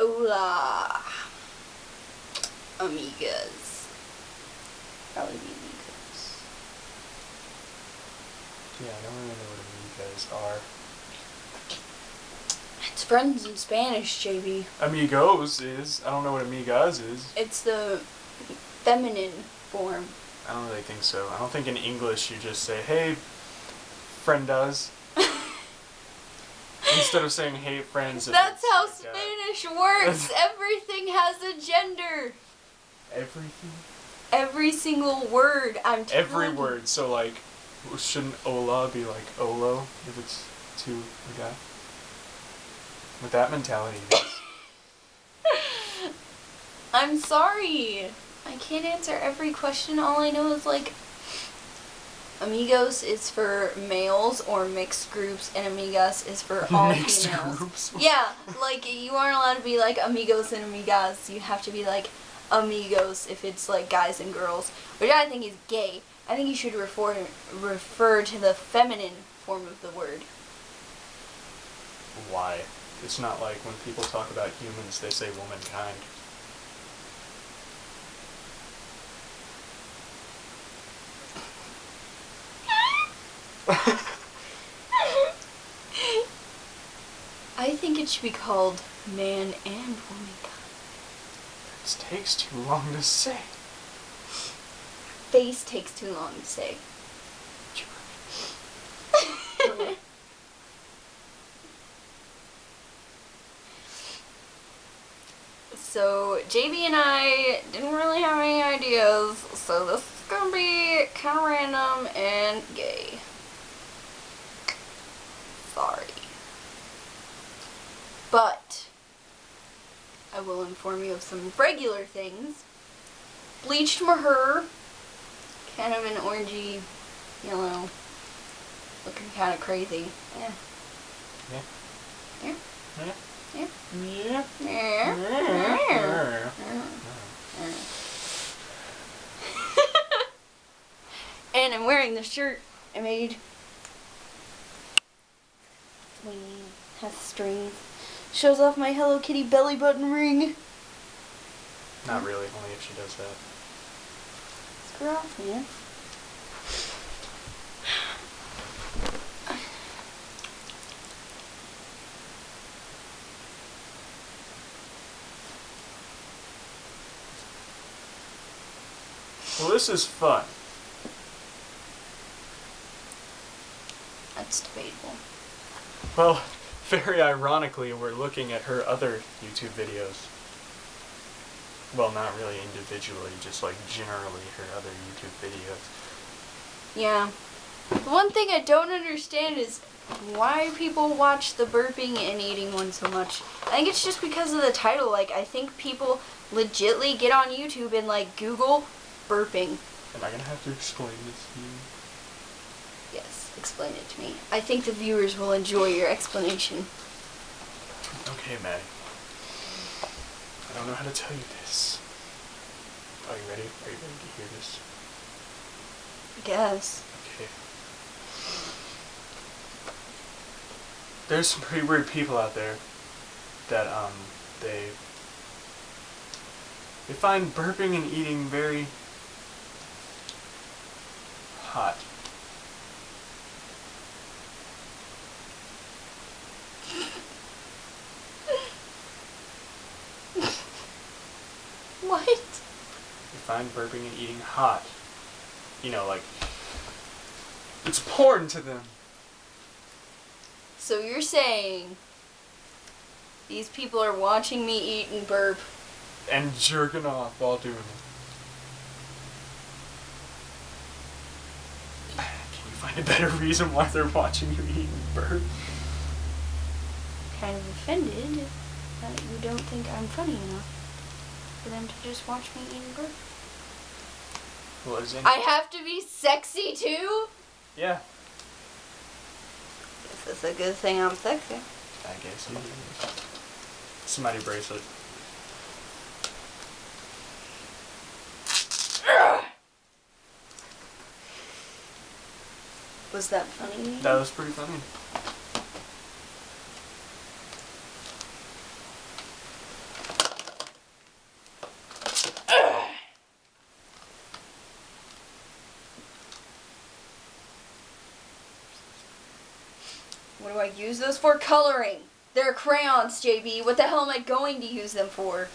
Hola, amigas. Probably be amigos. Yeah, I don't really know what amigas are. It's friends in Spanish, JB. Amigos is. I don't know what amigas is. It's the feminine form. I don't really think so. I don't think in English you just say, hey, friend does. Instead of saying, hey, friends. That's how Spanish works. Everything has a gender. Everything? Every single word. I'm telling Every word. So, like, shouldn't hola be like olo if it's to a guy? With that mentality, yes. I'm sorry. I can't answer every question. All I know is, like, amigos is for males or mixed groups, and amigas is for all mixed females. Groups? Yeah, like, you aren't allowed to be, like, amigos and amigas. You have to be, like, amigos if it's, like, guys and girls, which I think is gay. I think you should refer to the feminine form of the word. Why? It's not like when people talk about humans, they say womankind. I think it should be called man and womankind. This takes too long to say. Face takes too long to say. So, JB and I didn't really have any ideas, so this is gonna be kind of random and gay. Sorry. But, I will inform you of some regular things. Bleached my hair, kind of an orangey, yellow, looking kind of crazy. Yeah. Yeah. Yeah. Yeah. Yeah. Yeah. Yeah. And I'm wearing the shirt I made. Has strings. Shows off my Hello Kitty belly button ring. Not really, only if she does that. Screw off, man. Well, this is fun. That's debatable. Well, very ironically, we're looking at her other YouTube videos. Well, not really individually, just like generally her other YouTube videos. Yeah. The one thing I don't understand is why people watch the burping and eating one so much. I think it's just because of the title. Like, I think people legitly get on YouTube and, like, Google burping. Am I gonna have to explain this to you? Yes, explain it to me. I think the viewers will enjoy your explanation. Okay, Mady. I don't know how to tell you this. Are you ready? Are you ready to hear this? I guess. Okay. There's some pretty weird people out there that, they find burping and eating very hot. What? They find burping and eating hot. You know, like, it's porn to them. So you're saying these people are watching me eat and burp. And jerking off while doing it. Can you find a better reason why they're watching you eat and burp? Kind of offended that you don't think I'm funny enough for them to just watch me eat and burp. Well, is it? I have to be sexy too? Yeah. Guess it's a good thing I'm sexy. I guess it is. Somebody bracelet. Was that funny? That was pretty funny. would use those for coloring. They're crayons, JB. What the hell am I going to use them for?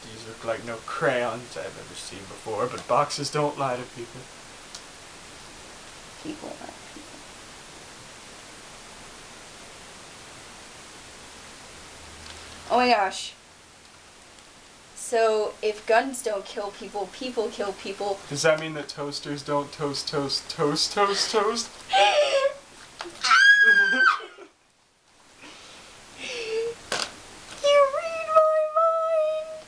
These look like no crayons I've ever seen before, but boxes don't lie to people. People lie to people. Oh my gosh. So, if guns don't kill people, people kill people. Does that mean that toasters don't toast? You read my mind!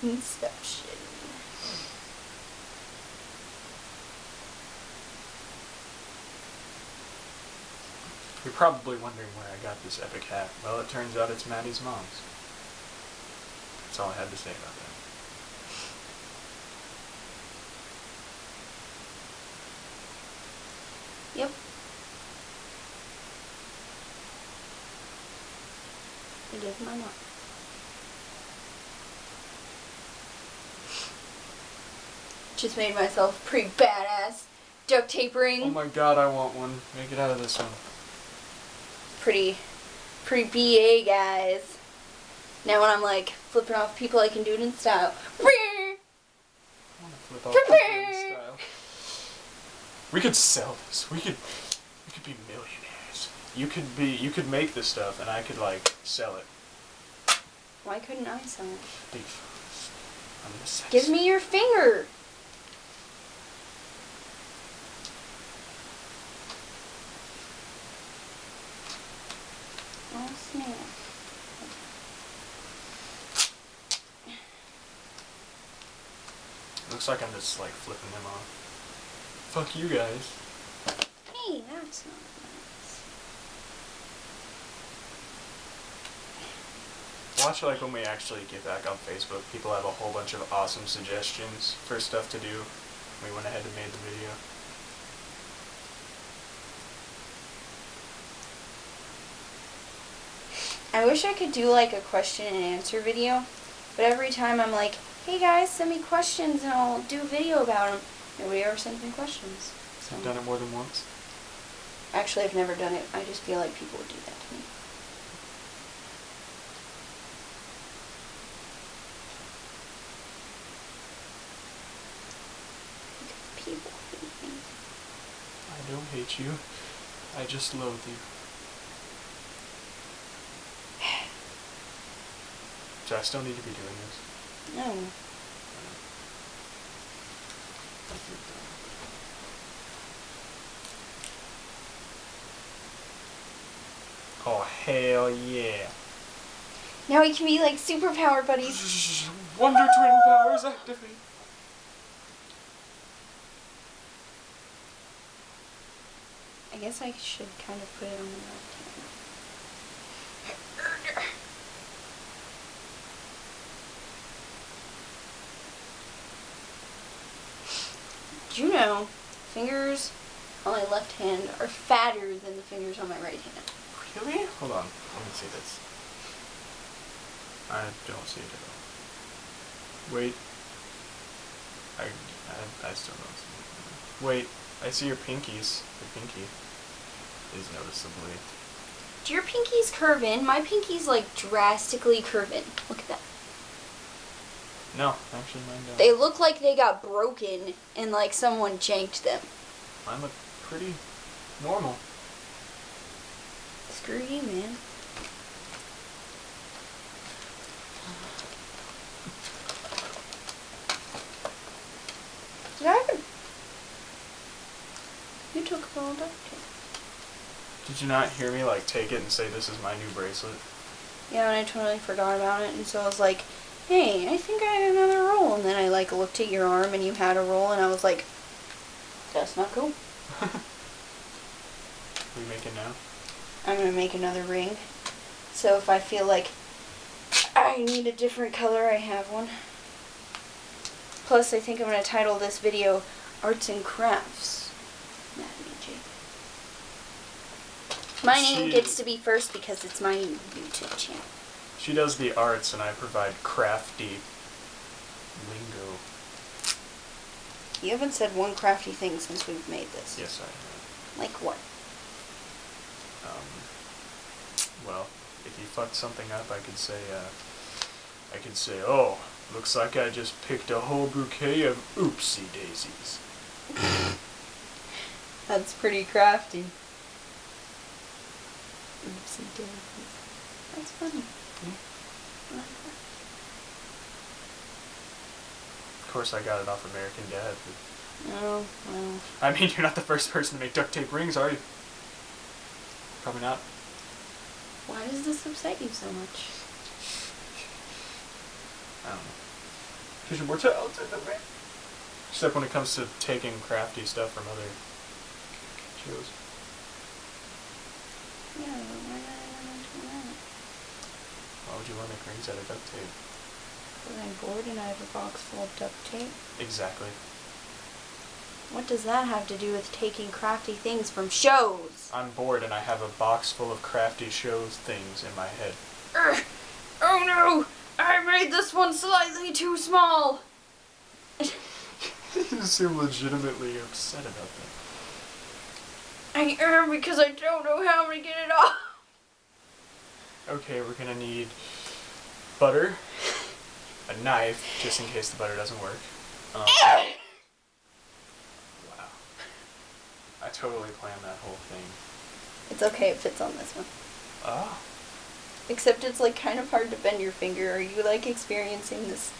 Inception. You're probably wondering where I got this epic hat. Well, it turns out it's Maddie's mom's. That's all I had to say about that. Yep. It is my mom. Just made myself pretty badass. Duct tape ring. Oh my god, I want one. Make it out of this one. Pretty BA, guys. Now when I'm like flipping off people, I can do it in style. I want to flip off people in style. We could sell this. We could be millionaires. You could make this stuff, and I could like sell it. Why couldn't I sell it? Because I'm the sex. Give me your finger. Oh snap. Looks like I'm just like flipping them off. Fuck you guys. Hey, that's not nice. Watch like when we actually get back on Facebook, people have a whole bunch of awesome suggestions for stuff to do. We went ahead and made the video. I wish I could do like a question and answer video, but every time I'm like, hey guys, send me questions and I'll do a video about them. Nobody ever sends me questions. So. You've done it more than once? Actually, I've never done it. I just feel like people would do that to me. People hate me. I don't hate you. I just loathe you. Do I still need to be doing this? No. Oh, hell yeah. Now we can be like superpower buddies. Wonder Twin powers activate. I guess I should kind of put it on the left hand. Did you know fingers on my left hand are fatter than the fingers on my right hand? Really? Hold on. Let me see this. I don't see it at all. Wait. I still don't see it. Wait. I see your pinkies. The pinky is noticeably. Do your pinkies curve in? My pinkies like drastically curve in. Look at that. No, actually mine don't. They look like they got broken and like someone janked them. Mine look pretty normal. Screw you, man. Did I ever... You took a little duct tape. Did you not hear me like take it and say this is my new bracelet? Yeah, and I totally forgot about it, and so I was like, hey, I think I had another roll. And then I like looked at your arm and you had a roll, and I was like, that's not cool. We make it now? I'm gonna make another ring. So if I feel like I need a different color, I have one. Plus, I think I'm gonna title this video Arts and Crafts. My name gets to be first because it's my YouTube channel. She does the arts and I provide crafty lingo. You haven't said one crafty thing since we've made this. Yes, I have. Like what? Well, if you fucked something up, I could say, oh, looks like I just picked a whole bouquet of oopsie daisies. That's pretty crafty. Oopsie daisies. That's funny. Yeah. Of course, I got it off American Dad. But Oh, well. I mean, you're not the first person to make duct tape rings, are you? Probably not. Why does this upset you so much? I don't know. Because you're more talented than me. Except when it comes to taking crafty stuff from other shows. Yeah, but why not do that? Why would you want to make rings out of duct tape? Because I'm bored and I have a box full of duct tape. Exactly. What does that have to do with taking crafty things from shows? I'm bored and I have a box full of crafty shows things in my head. Urgh. Oh no! I made this one slightly too small! You seem legitimately upset about that. I am, because I don't know how I'm gonna get it off. Okay, we're gonna need butter, a knife, just in case the butter doesn't work. Wow. I totally planned that whole thing. It's okay, it fits on this one. Oh. Except it's like kind of hard to bend your finger. Are you like experiencing this